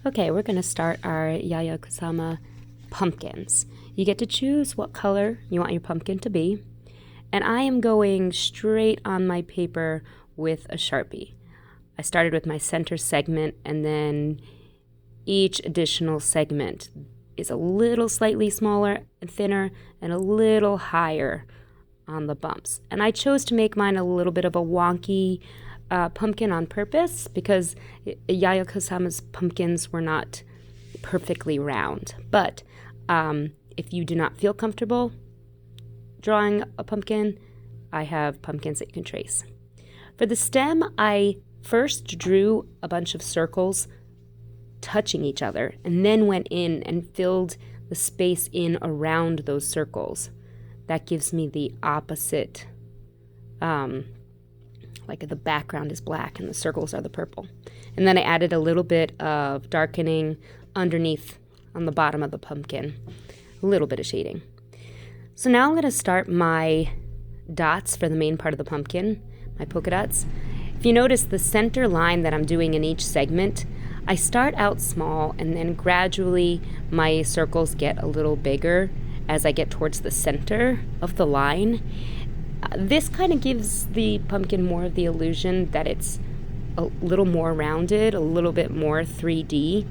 Okay, we're going to start our Yayoi Kusama pumpkins. You get to choose what color you want your pumpkin to be. And I am going straight on my paper with a Sharpie. I started with my center segment, and then each additional segment is a little slightly smaller and thinner and a little higher on the bumps. And I chose to make mine a little bit of a wonky pumpkin on purpose because Yayoi Kusama's pumpkins were not perfectly round. But if you do not feel comfortable drawing a pumpkin, I have pumpkins that you can trace. For the stem, I first drew a bunch of circles touching each other and then went in and filled the space in around those circles. That gives me the opposite, like the background is black and the circles are the purple. And then I added a little bit of darkening underneath on the bottom of the pumpkin, a little bit of shading. So now I'm going to start my dots for the main part of the pumpkin, my polka dots. If you notice the center line that I'm doing in each segment, I start out small and then gradually my circles get a little bigger as I get towards the center of the line. This kind of gives the pumpkin more of the illusion that it's a little more rounded, a little bit more 3D.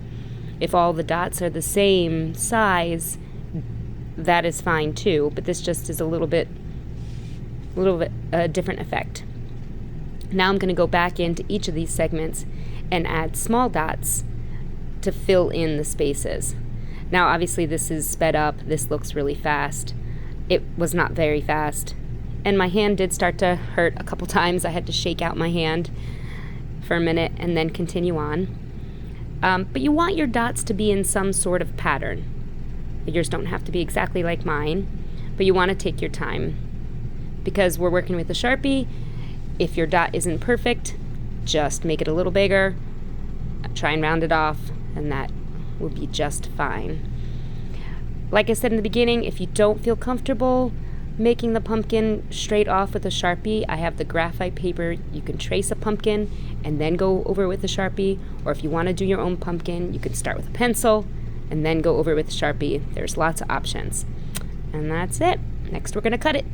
If all the dots are the same size, that is fine too, but this just is a little bit different effect. Now I'm going to go back into each of these segments and add small dots to fill in the spaces. Now obviously this is sped up, this looks really fast. It was not very fast. And my hand did start to hurt a couple times. I had to shake out my hand for a minute and then continue on. But you want your dots to be in some sort of pattern. Yours don't have to be exactly like mine, but you want to take your time. Because we're working with a Sharpie, if your dot isn't perfect, just make it a little bigger, try and round it off, and that will be just fine. Like I said in the beginning, if you don't feel comfortable making the pumpkin straight off with a Sharpie, I have the graphite paper. You can trace a pumpkin and then go over with a Sharpie, or if you want to do your own pumpkin, you can start with a pencil and then go over with a Sharpie. There's lots of options. And that's it. Next, we're going to cut it.